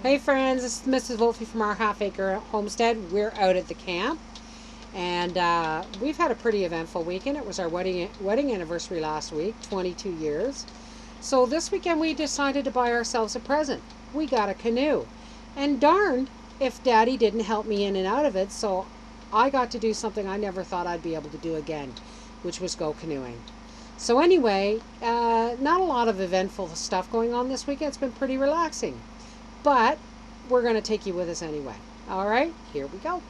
Hey friends, this is Mrs. Volfie from our half-acre homestead. We're out at the camp, and we've had a pretty eventful weekend. It was our wedding anniversary last week, 22 years. So this weekend we decided to buy ourselves a present. We got a canoe, and darned if Daddy didn't help me in and out of it. So I got to do something I never thought I'd be able to do again, which was go canoeing. So anyway, not a lot of eventful stuff going on this weekend. It's been pretty relaxing. But we're going to take you with us anyway. All right, here we go.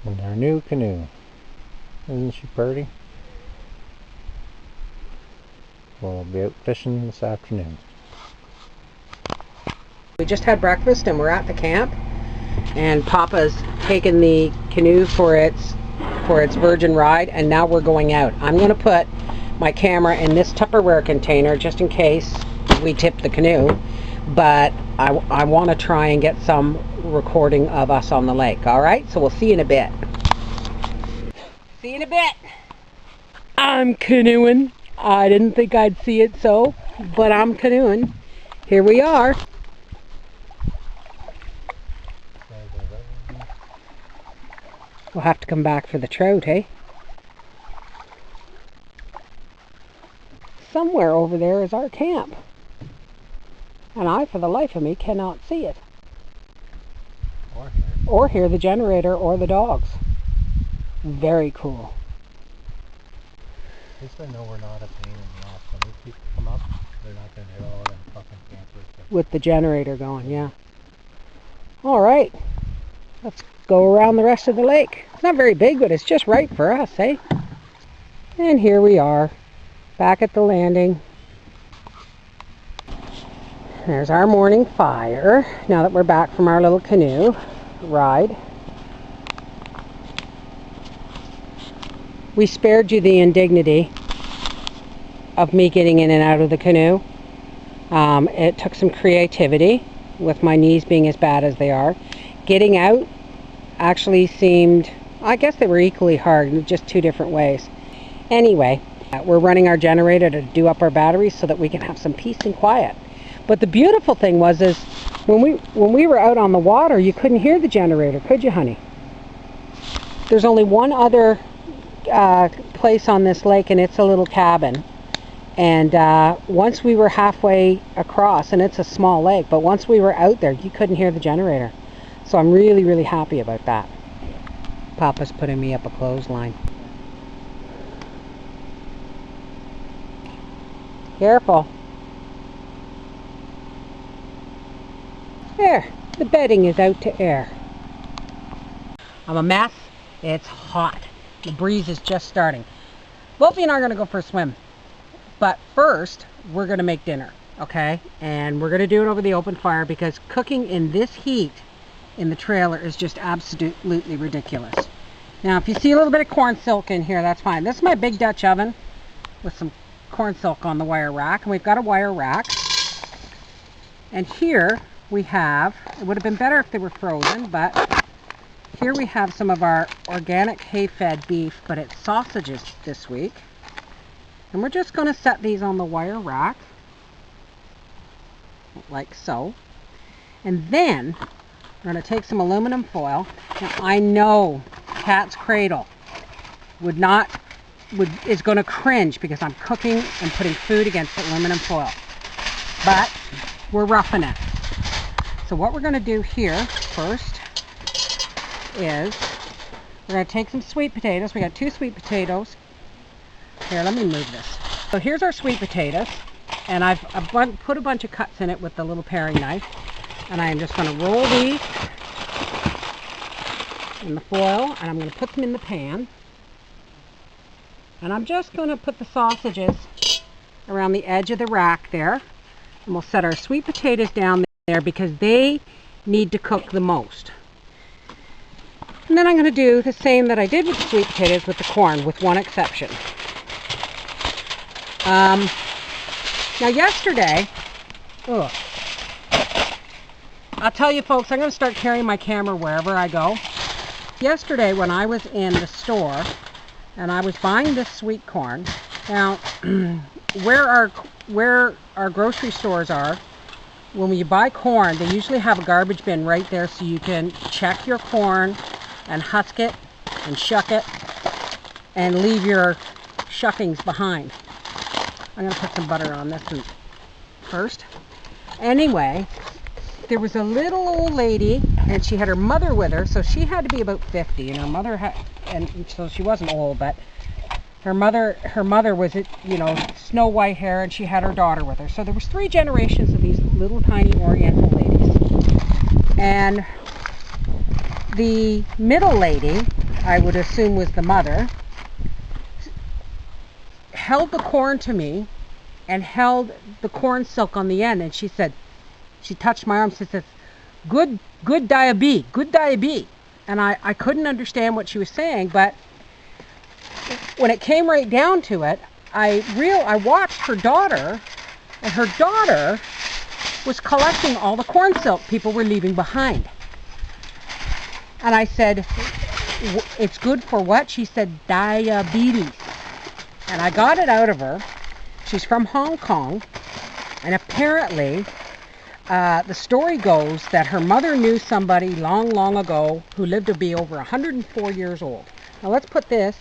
And our new canoe. Isn't she pretty? We'll be out fishing this afternoon. We just had breakfast and we're at the camp. And Papa's taken the canoe for its virgin ride, and now we're going out. I'm going to put my camera in this Tupperware container just in case we tip the canoe, but I want to try and get some recording of us on the lake. All right, so we'll see you in a bit. See you in a bit. I'm canoeing. I didn't think I'd see it so, but I'm canoeing. Here we are. We'll have to come back for the trout, eh? Somewhere over there is our camp, and I, for the life of me, cannot see it or hear the generator or the dogs. Very cool. At least I know we're not a pain in the ass. When these people come up, they're not going to hit all them fucking campers. With the generator going, yeah. All right, let's go around the rest of the lake. It's not very big, but it's just right for us, eh? And here we are, back at the landing. There's our morning fire, now that we're back from our little canoe ride. We spared you the indignity of me getting in and out of the canoe. It took some creativity, with my knees being as bad as they are. Getting out actually seemed, I guess they were equally hard, in just two different ways. Anyway, we're running our generator to do up our batteries so that we can have some peace and quiet. But the beautiful thing was is when we were out on the water, you couldn't hear the generator, could you, honey? There's only one other place on this lake, and it's a little cabin. And once we were halfway across, and it's a small lake, but once we were out there, you couldn't hear the generator. So I'm really, really happy about that. Papa's putting me up a clothesline. Careful. There, the bedding is out to air. I'm a mess. It's hot. The breeze is just starting. Volfie and I are going to go for a swim. But first, we're going to make dinner, okay? And we're going to do it over the open fire because cooking in this heat in the trailer is just absolutely ridiculous. Now, if you see a little bit of corn silk in here, that's fine. This is my big Dutch oven with some corn silk on the wire rack, and we've got a wire rack. And here we have, it would have been better if they were frozen, but here we have some of our organic hay-fed beef, but it's sausages this week. And we're just going to set these on the wire rack, like so. And then we're going to take some aluminum foil. Now, I know Cat's Cradle is going to cringe because I'm cooking and putting food against aluminum foil. But we're roughing it. So what we're going to do here first is we're going to take some sweet potatoes. We got 2 sweet potatoes. Here, let me move this. So here's our sweet potatoes, and I've put a bunch of cuts in it with the little paring knife, and I am just going to roll these in the foil, and I'm going to put them in the pan, and I'm just going to put the sausages around the edge of the rack there, and we'll set our sweet potatoes down there because they need to cook the most. And then I'm going to do the same that I did with the sweet potatoes with the corn, with one exception. Now yesterday, I'll tell you folks, I'm going to start carrying my camera wherever I go. Yesterday when I was in the store and I was buying this sweet corn, now where our where our grocery stores are, when you buy corn, they usually have a garbage bin right there so you can check your corn and husk it and shuck it and leave your shuckings behind. I'm going to put some butter on this one first. Anyway, there was a little old lady, and she had her mother with her, so she had to be about 50, and her mother had, and so she wasn't old, but her mother was, you know, snow white hair, and she had her daughter with her. So there was 3 generations of these little tiny Oriental ladies. And the middle lady, I would assume was the mother, held the corn to me and held the corn silk on the end, and she said, she touched my arm, she says, good diabetes, good diabetes. And I couldn't understand what she was saying, but when it came right down to it, I watched her daughter, and her daughter was collecting all the corn silk people were leaving behind. And I said, it's good for what? She said, diabetes. And I got it out of her. She's from Hong Kong, and apparently the story goes that her mother knew somebody long ago who lived to be over 104 years old. Now let's put this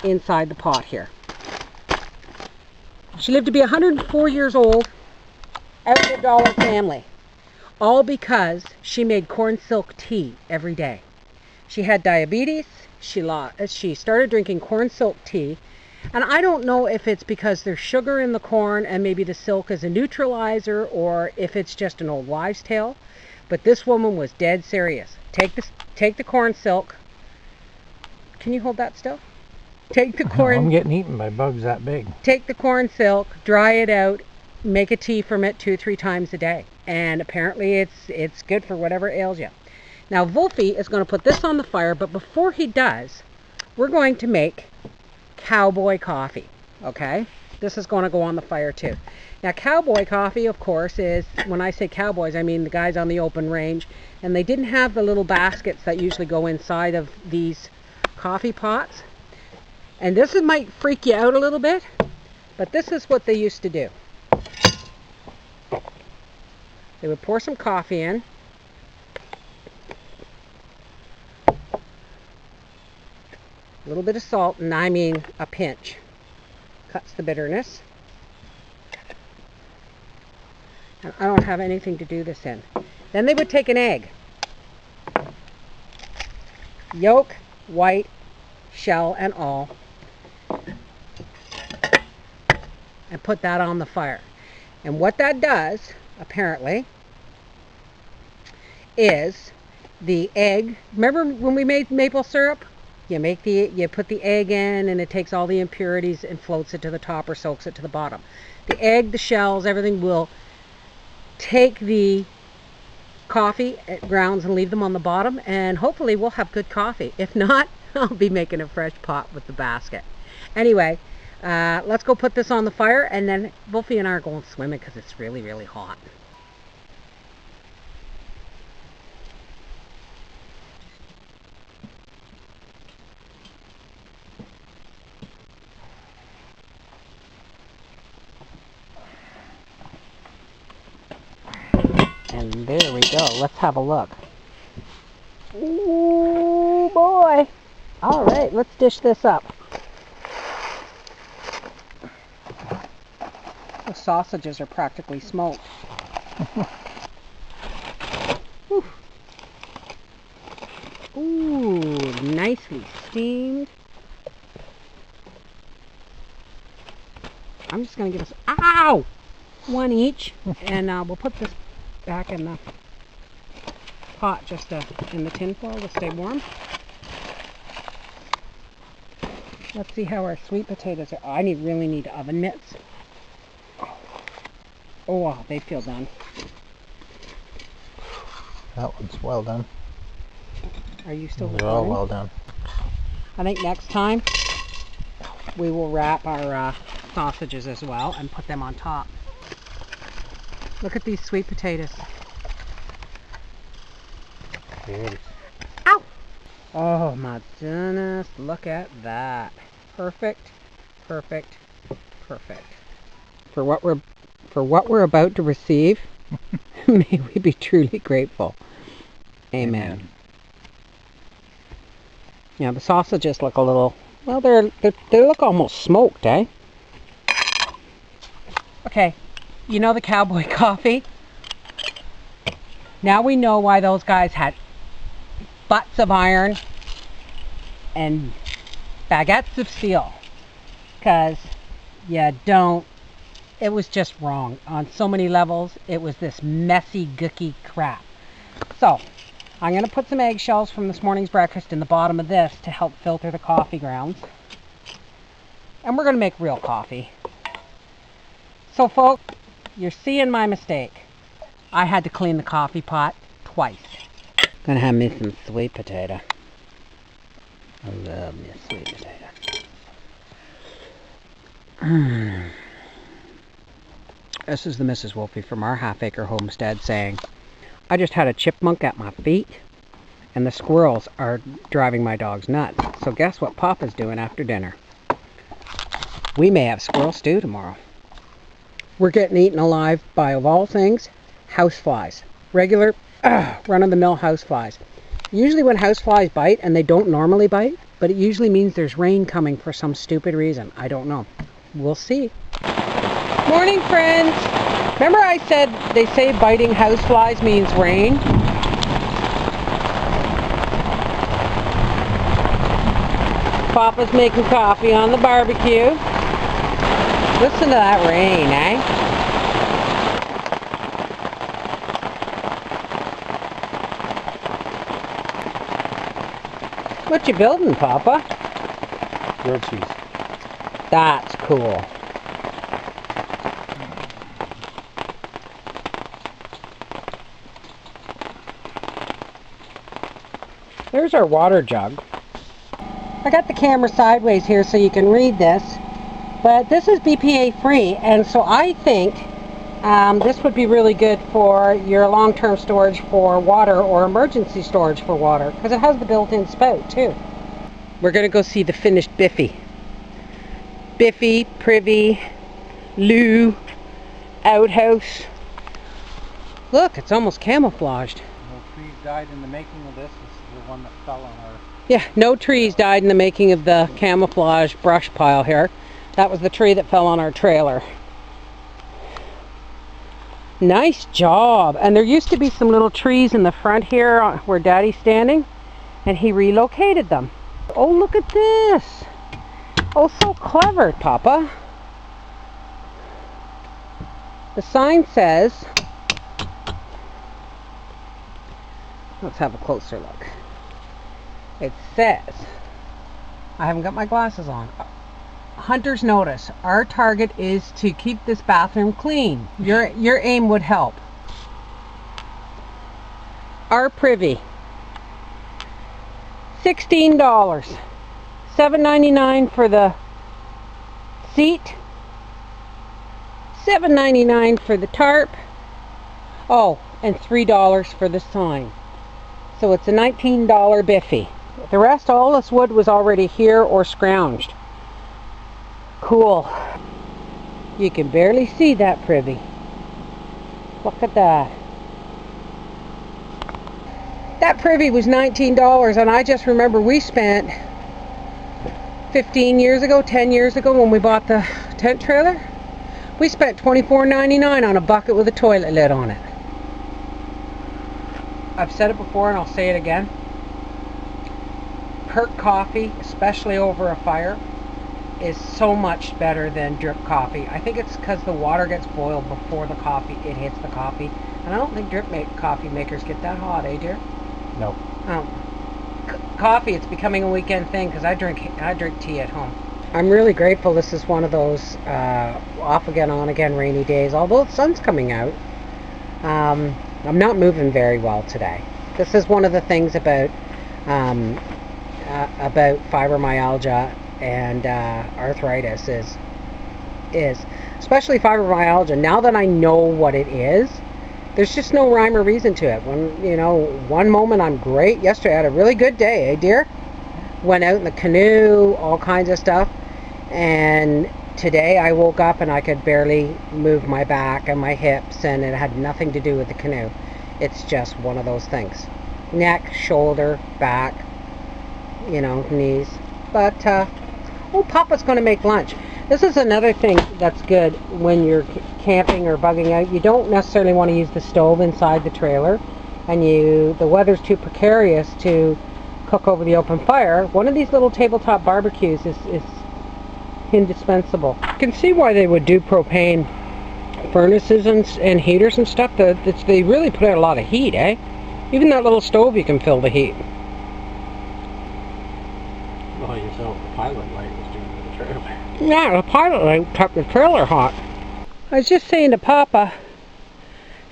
inside the pot here. She lived to be 104 years old, out of a dollar family, all because she made corn silk tea every day. She had diabetes. She started drinking corn silk tea. And I don't know if it's because there's sugar in the corn and maybe the silk is a neutralizer, or if it's just an old wives' tale. But this woman was dead serious. Take the corn silk. Can you hold that still? Take the corn. I'm getting eaten by bugs that big. Take the corn silk, dry it out, make a tea from it 2-3 times a day. And apparently it's good for whatever ails you. Now Volfie is going to put this on the fire, but before he does, we're going to make cowboy coffee. Okay, this is going to go on the fire too. Now cowboy coffee, of course, is, when I say cowboys, I mean the guys on the open range, and they didn't have the little baskets that usually go inside of these coffee pots. And this might freak you out a little bit, but this is what they used to do. They would pour some coffee in, a little bit of salt, and I mean a pinch. Cuts the bitterness. And I don't have anything to do this in. Then they would take an egg. Yolk, white, shell, and all. And put that on the fire. And what that does, apparently, is the egg. Remember when we made maple syrup? You put the egg in, and it takes all the impurities and floats it to the top or soaks it to the bottom. The egg, the shells, everything will take the coffee grounds and leave them on the bottom, and hopefully we'll have good coffee. If not, I'll be making a fresh pot with the basket. Anyway, let's go put this on the fire, and then Volfie and I are going swimming because it's really hot. And there we go. Let's have a look. Ooh, boy. All right, let's dish this up. The sausages are practically smoked. Ooh, nicely steamed. I'm just going to give us, ow! One each, and we'll put this back in the pot, just in the tin foil to stay warm. Let's see how our sweet potatoes are. Oh, I really need oven mitts. Oh, wow, they feel done. That one's well done. Are you still They're all well done. I think next time we will wrap our sausages as well and put them on top. Look at these sweet potatoes. Good. Ow! Oh my goodness, look at that. Perfect, perfect, perfect. for what we're about to receive. May we be truly grateful. Amen. Yeah, the sausages look a little, well, they look almost smoked, eh? Okay, you know the cowboy coffee? Now we know why those guys had butts of iron and baguettes of steel. Because it was just wrong on so many levels. It was this messy, gooky crap. So, I'm going to put some eggshells from this morning's breakfast in the bottom of this to help filter the coffee grounds. And we're going to make real coffee. So folks, you're seeing my mistake. I had to clean the coffee pot twice. Gonna have me some sweet potato. I love me a sweet potato. This is the Mrs. Volfie from our half-acre homestead saying, I just had a chipmunk at my feet, and the squirrels are driving my dogs nuts. So guess what Papa's doing after dinner? We may have squirrel stew tomorrow. We're getting eaten alive by, of all things, houseflies. Regular, run-of-the-mill houseflies. Usually when houseflies bite, and they don't normally bite, but it usually means there's rain coming for some stupid reason. I don't know. We'll see. Morning, friends. Remember I said they say biting houseflies means rain? Papa's making coffee on the barbecue. Listen to that rain, eh? What you building, Papa? Grilled cheese. That's cool. There's our water jug. I got the camera sideways here so you can read this, but this is BPA free, and so I think this would be really good for your long-term storage for water or emergency storage for water, because it has the built-in spout too. We're going to go see the finished Biffy. Biffy, Privy, Lou, Outhouse. Look, it's almost camouflaged. No trees died in the making of this. This is the one that fell on our... Yeah, no trees died in the making of the camouflage brush pile here. That was the tree that fell on our trailer. Nice job. And there used to be some little trees in the front here where Daddy's standing, and he relocated them. Oh, look at this. Oh, so clever, Papa. The sign says, let's have a closer look. It says, I haven't got my glasses on. Hunter's notice. Our target is to keep this bathroom clean. Your aim would help. Our privy. $16. $7.99 for the seat. $7.99 for the tarp. Oh, and $3 for the sign. So it's a $19 Biffy. The rest, all this wood was already here or scrounged. Cool. You can barely see that privy. Look at that. That privy was $19, and I just remember we spent 15 years ago, 10 years ago when we bought the tent trailer, we spent $24.99 on a bucket with a toilet lid on it. I've said it before and I'll say it again. Perk coffee, especially over a fire, is so much better than drip coffee. I think it's because the water gets boiled before the coffee, it hits the coffee. And I don't think coffee makers get that hot, eh dear? No. Coffee, it's becoming a weekend thing because I drink tea at home. I'm really grateful this is one of those off again, on again rainy days, although the sun's coming out. I'm not moving very well today. This is one of the things about fibromyalgia and arthritis is especially fibromyalgia. Now that I know what it is, there's just no rhyme or reason to it. One moment I'm great. Yesterday I had a really good day, eh dear? Went out in the canoe, all kinds of stuff. And today I woke up and I could barely move my back and my hips, and it had nothing to do with the canoe. It's just one of those things. Neck, shoulder, back, you know, knees. But, oh, Papa's going to make lunch. This is another thing that's good when you're camping or bugging out. You don't necessarily want to use the stove inside the trailer, and the weather's too precarious to cook over the open fire. One of these little tabletop barbecues is indispensable. You can see why they would do propane furnaces and heaters and stuff. They really put out a lot of heat, eh? Even that little stove, you can feel the heat. Well, you saw what the pilot light was doing to the trailer. Yeah, the pilot light kept the trailer hot. I was just saying to Papa,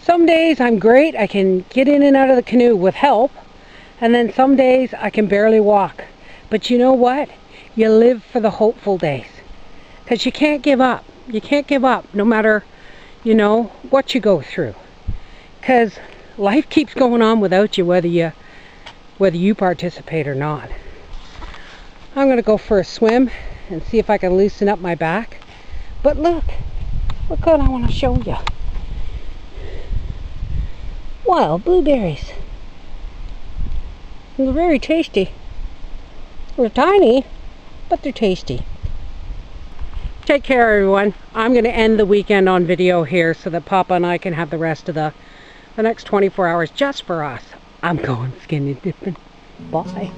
some days I'm great, I can get in and out of the canoe with help, and then some days I can barely walk. But you know what? You live for the hopeful days. Because you can't give up. You can't give up no matter, you know, what you go through. Because life keeps going on without you, whether you participate or not. I'm going to go for a swim and see if I can loosen up my back. But look what I want to show you. Wild blueberries. They're very tasty. They're tiny, but they're tasty. Take care, everyone. I'm going to end the weekend on video here so that Papa and I can have the rest of the next 24 hours just for us. I'm going skinny dipping. Bye.